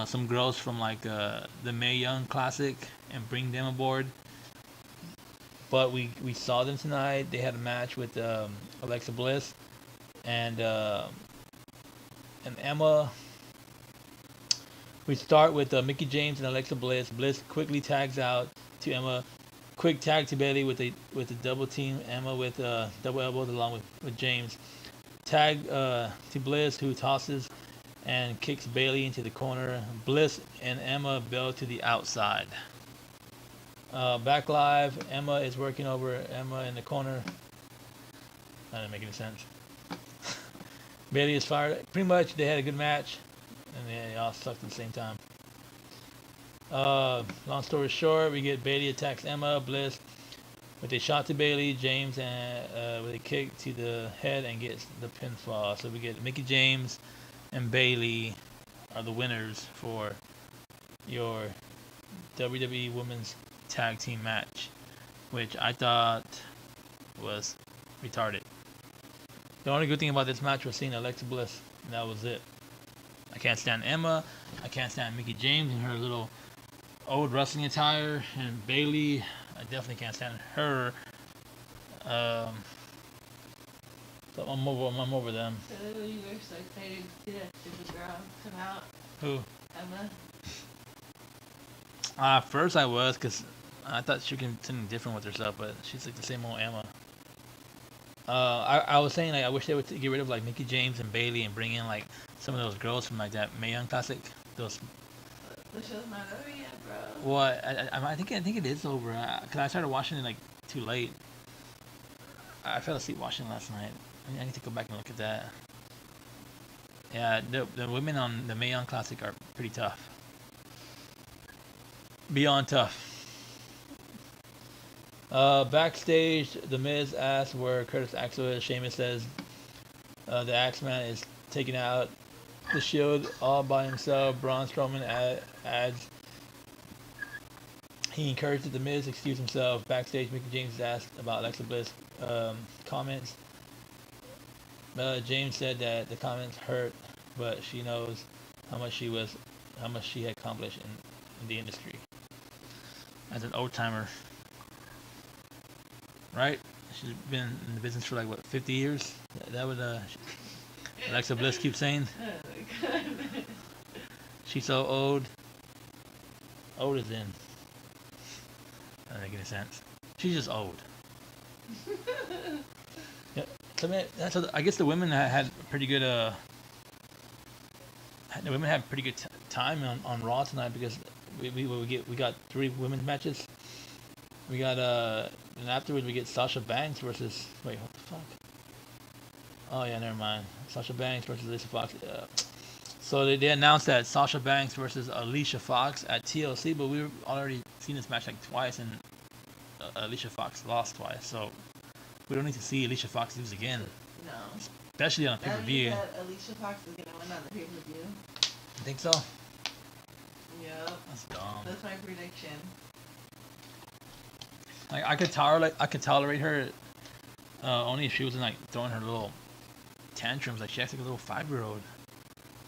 Speaker 3: some girls from like the Mae Young Classic and bring them aboard. But we saw them tonight. They had a match with Alexa Bliss and Emma. We start with Mickie James and Alexa Bliss. Bliss quickly tags out to Emma. Quick tag to Bayley with a double team. Emma with double elbows along with James. Tag to Bliss, who tosses and kicks Bayley into the corner. Bliss and Emma bail to the outside. Back live, Emma is working over Emma in the corner. That didn't make any sense. Bayley is fired. Pretty much, they had a good match, and they all sucked at the same time. Long story short, we get Bayley attacks Emma, Bliss with a shot to Bayley, James and with a kick to the head and gets the pinfall. So we get Mickie James and Bayley are the winners for your WWE Women's Tag Team match, which I thought was retarded. The only good thing about this match was seeing Alexa Bliss, and that was it. I can't stand Emma. I can't stand Mickie James in her little old wrestling attire, and Bayley, I definitely can't stand her. So I'm over them.
Speaker 2: So you were so excited to see that stupid girl come out.
Speaker 3: Who?
Speaker 2: Emma.
Speaker 3: First I was, because I thought she was doing something different with herself, but she's like the same old Emma. I was saying, like, I wish they would get rid of like Mickie James and Bayley and bring in like some of those girls from like that Mae Young Classic. Those.
Speaker 2: The show's not over yet, bro.
Speaker 3: What? I think it is over. Cause I started watching it like too late. I fell asleep watching last night. I need to go back and look at that. Yeah, the women on the Mae Young Classic are pretty tough. Beyond tough. Backstage, The Miz asks where Curtis Axel is. Sheamus says the Axeman is taking out the Shield all by himself. Braun Strowman adds he encourages The Miz to excuse himself. Backstage, Mickey James is asked about Alexa Bliss comments. James said that the comments hurt, but she knows how much she had accomplished in the industry as an old timer. Right? She's been in the business for like what, 50 years? That would Alexa Bliss keeps saying.
Speaker 2: Oh my god.
Speaker 3: She's so old. Old as in. That doesn't make any sense. She's just old. Yeah. So I guess the women had pretty good the women had pretty good time on Raw tonight because we got 3 women's matches. We got and afterwards we get Sasha Banks versus what the fuck? Oh yeah, never mind. Sasha Banks versus Alicia Fox. So they announced that Sasha Banks versus Alicia Fox at TLC, but we've already seen this match like twice, and Alicia Fox lost twice. So we don't need to see Alicia Fox lose again.
Speaker 2: No.
Speaker 3: Especially on a pay-per-view.
Speaker 2: That means that Alicia Fox is gonna win on the pay-per-view.
Speaker 3: You think so?
Speaker 2: Yep.
Speaker 3: That's dumb.
Speaker 2: That's my prediction.
Speaker 3: Like I could tolerate her only if she wasn't like throwing her little tantrums. Like she acts like a little 5-year-old.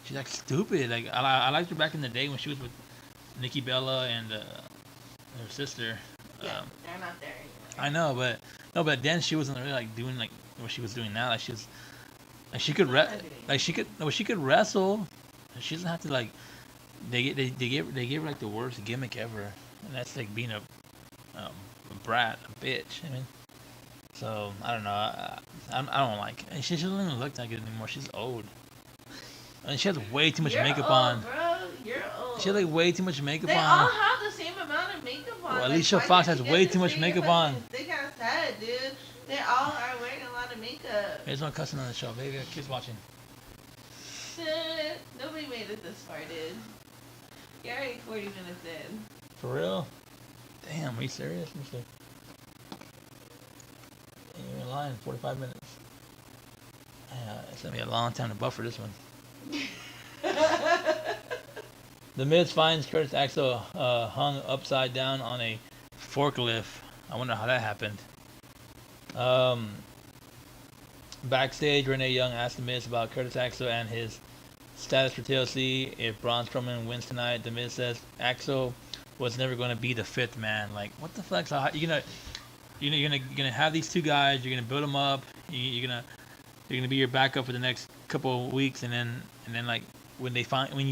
Speaker 3: She's like stupid. Like I liked her back in the day when she was with Nikki Bella and her sister.
Speaker 2: Yeah, they're not there anymore.
Speaker 3: I know, but then she wasn't really like doing like what she was doing now. Like she was, like she could she could wrestle. She doesn't have to like. They gave her like the worst gimmick ever, and that's like being a brat, a bitch. I mean, so I don't know. I don't like. And she doesn't even look that good anymore. She's old. And she has way too much makeup on.
Speaker 2: Bro, you're old.
Speaker 3: She has like way too much makeup
Speaker 2: they
Speaker 3: on.
Speaker 2: They all have the same amount of makeup on.
Speaker 3: Well, Alicia Fox has way too much makeup on.
Speaker 2: Thick ass head, dude. They all are wearing a lot of makeup.
Speaker 3: There's no cussing on the show, baby. Kids watching.
Speaker 2: Nobody made it this far, dude. You're already 40 minutes in.
Speaker 3: For real? Damn, are you serious? Let me see. You're lying. 45 minutes. Yeah, it's gonna be a long time to buffer this one. The Miz finds Curtis Axel hung upside down on a forklift. I wonder how that happened. Backstage, Renee Young asked The Miz about Curtis Axel and his status for TLC. If Braun Strowman wins tonight, The Miz says Axel was never going to be the 5th man. Like, what the fuck? So you're gonna have these 2 guys. You're gonna build them up. You're gonna be your backup for the next couple of weeks, and then like when you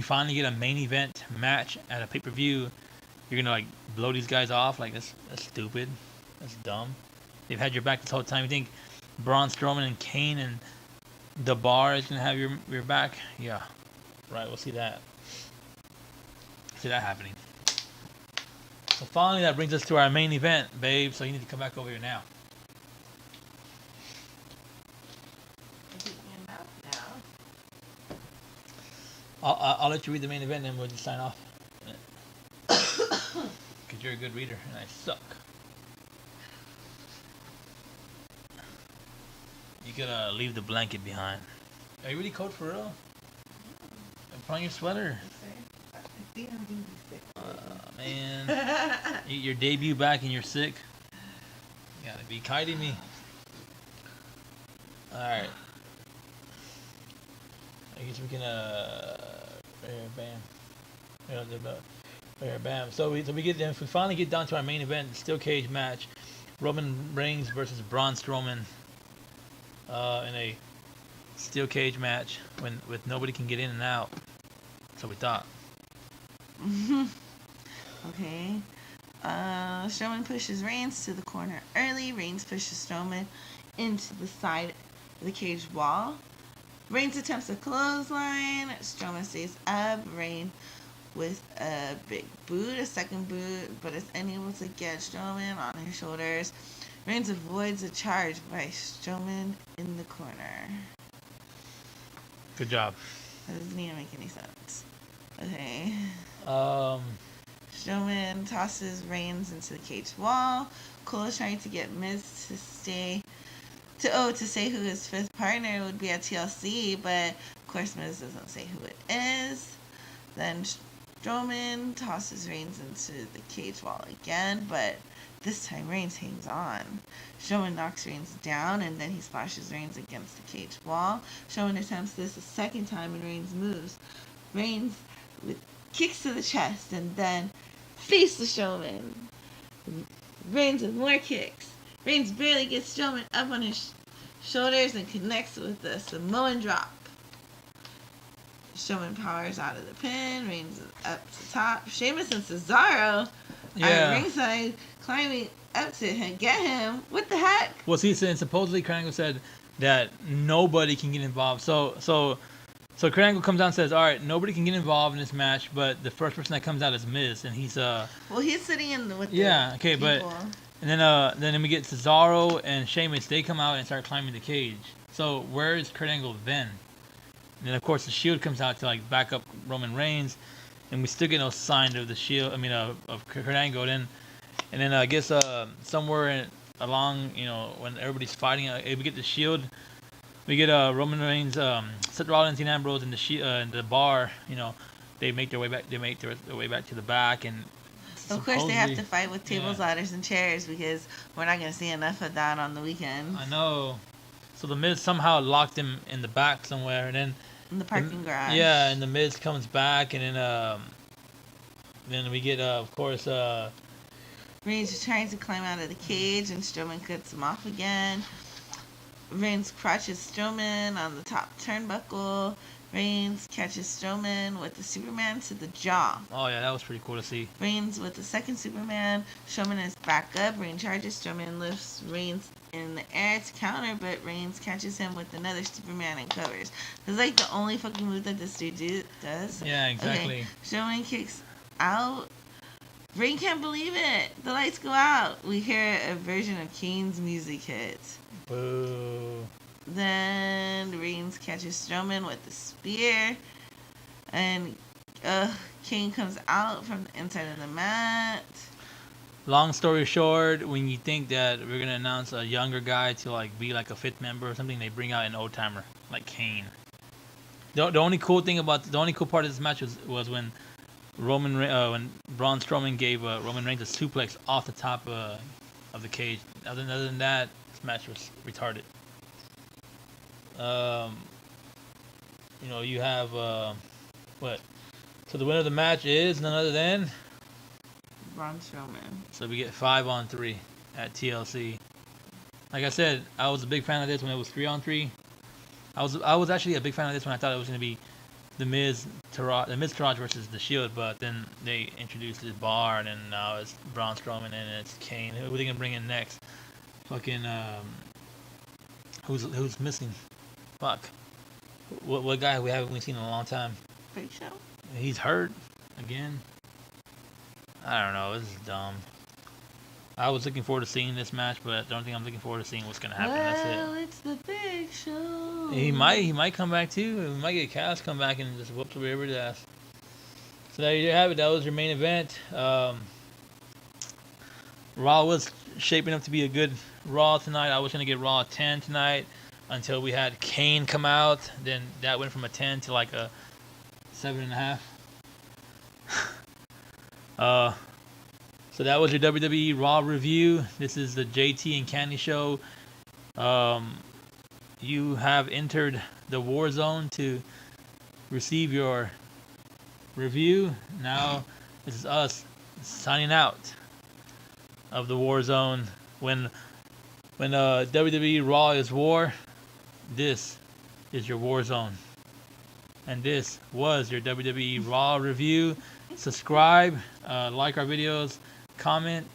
Speaker 3: finally get a main event match at a pay-per-view, you're gonna like blow these guys off. Like that's stupid. That's dumb. They've had your back this whole time. You think Braun Strowman and Kane and the Bar is gonna have your back? Yeah, right. We'll see that. See that happening. So finally, that brings us to our main event, babe. So you need to come back over here now. I'll let you read the main event and then we'll just sign off. Because you're a good reader and I suck. You gotta leave the blanket behind. Are you really cold for real? Put on your sweater. Man. Your debut back and you're sick. You gotta be kiting me. Alright. I guess we can bam. So we finally get down to our main event, the steel cage match. Roman Reigns versus Braun Strowman in a steel cage match with nobody can get in and out. So we thought.
Speaker 2: Okay. Strowman pushes Reigns to the corner early. Reigns pushes Strowman into the side of the cage wall. Reigns attempts a clothesline. Strowman stays up. Reigns with a big boot, a second boot, but is unable to get Strowman on his shoulders. Reigns avoids a charge by Strowman in the corner.
Speaker 3: Good job.
Speaker 2: That doesn't even make any sense. Okay.
Speaker 3: Um,
Speaker 2: Strowman tosses Reigns into the cage wall. Cole is trying to get Miz to say who his fifth partner would be at TLC, but of course Miz doesn't say who it is. Then Strowman tosses Reigns into the cage wall again, but this time Reigns hangs on. Strowman knocks Reigns down, and then he splashes Reigns against the cage wall. Strowman attempts this a second time, and Reigns moves. Reigns with kicks to the chest, and then face the Strowman. Reigns with more kicks. Reigns barely gets Strowman up on his shoulders and connects with the Samoan drop. Strowman powers out of the pin. Reigns is up to top. Sheamus and Cesaro are ringside, climbing up to get him. What the heck?
Speaker 3: Well, see, and supposedly Kurt Angle said that nobody can get involved. So Kurt Angle comes out and says, all right, nobody can get involved in this match, but the first person that comes out is Miz, and he's
Speaker 2: Well, he's sitting in with
Speaker 3: the
Speaker 2: people.
Speaker 3: but and then we get Cesaro and Sheamus. They come out and start climbing the cage. So where is Kurt Angle then? And then of course the Shield comes out to like back up Roman Reigns, and we still get no sign of the Shield. Of Kurt Angle. And then I guess somewhere along, when everybody's fighting, we get the Shield. We get Roman Reigns, Seth Rollins, and Ambrose in the bar. They make their way back. They make their way back to the back, and
Speaker 2: of course they have to fight with tables, ladders, and chairs because we're not gonna see enough of that on the weekend.
Speaker 3: I know. So the Miz somehow locked him in the back somewhere, and then
Speaker 2: in the parking garage.
Speaker 3: Yeah, and the Miz comes back, and then we get of course
Speaker 2: Reigns is trying to climb out of the cage, and Strowman cuts him off again. Reigns crotches Strowman on the top turnbuckle. Reigns catches Strowman with the Superman to the jaw.
Speaker 3: Oh yeah, that was pretty cool to see.
Speaker 2: Reigns with the second Superman. Strowman is back up. Reigns charges. Strowman lifts Reigns in the air to counter, but Reigns catches him with another Superman and covers. It's like the only fucking move that this dude does.
Speaker 3: Yeah, exactly.
Speaker 2: Okay. Strowman kicks out. Reigns can't believe it. The lights go out. We hear a version of Kane's music hit.
Speaker 3: Boo.
Speaker 2: Then Reigns catches Strowman with the spear, and Kane comes out from the inside of the mat.
Speaker 3: Long story short, when you think that we're gonna announce a younger guy to like be like a fifth member or something, they bring out an old timer like Kane. The only cool part of this match was when when Braun Strowman gave Roman Reigns a suplex off the top of the cage. Other than that, this match was retarded. You have what? So the winner of the match is none other than
Speaker 2: Braun Strowman.
Speaker 3: So we get 5-on-3 at TLC. Like I said, I was a big fan of this when it was 3-on-3. I was actually a big fan of this when I thought it was gonna be the Miz Taraj versus the Shield, but then they introduced this bar, and then now it's Braun Strowman and it's Kane. Who are they gonna bring in next? Fucking who's missing? Fuck. What guy we haven't seen in a long time?
Speaker 2: Big Show?
Speaker 3: He's hurt again. I don't know. This is dumb. I was looking forward to seeing this match, but the only thing I'm looking forward to seeing what's gonna happen. That's it.
Speaker 2: Well, it's the Big Show.
Speaker 3: He might come back too. We might get Cass come back and just whoop the River's ass. So there you have it. That was your main event. Raw was shaping up to be a good Raw tonight. I was gonna get Raw 10 tonight until we had Kane come out. Then that went from a 10 to like a 7.5. So that was your WWE Raw review. This is the JT and Candy Show. You have entered the War Zone to receive your review. Now this is us signing out of the War Zone. When WWE Raw is war, this is your War Zone. And this was your WWE Raw review. Subscribe, like our videos, comment.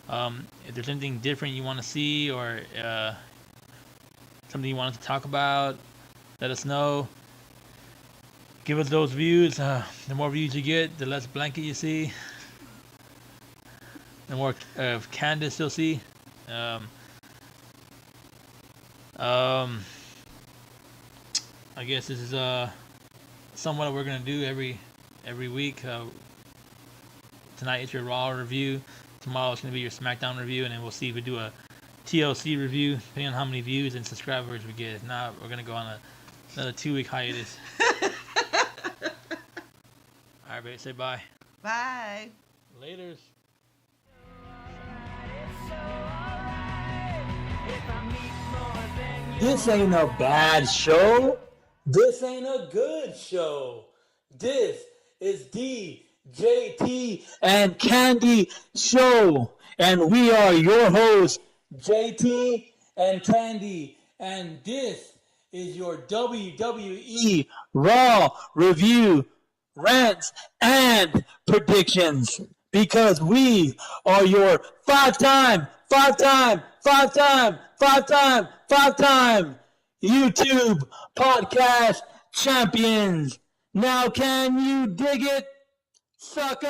Speaker 3: If there's anything different you want to see or something you want us to talk about, let us know. Give us those views. The more views you get, the less blanket you see. The more Candace you'll see. I guess this is somewhat what we're gonna do every week. Tonight it's your Raw review. Tomorrow it's gonna be your SmackDown review, and then we'll see if we do a TLC review, depending on how many views and subscribers we get. If not, we're gonna go on another 2-week hiatus. All right, babe, say bye.
Speaker 2: Bye.
Speaker 3: Laters.
Speaker 1: This ain't a bad show. This ain't a good show. This is DJT and Candy Show. And we are your hosts, JT and Candy. And this is your WWE Raw review, rants, and predictions. Because we are your five-time YouTube podcast champions. Now can you dig it, sucker?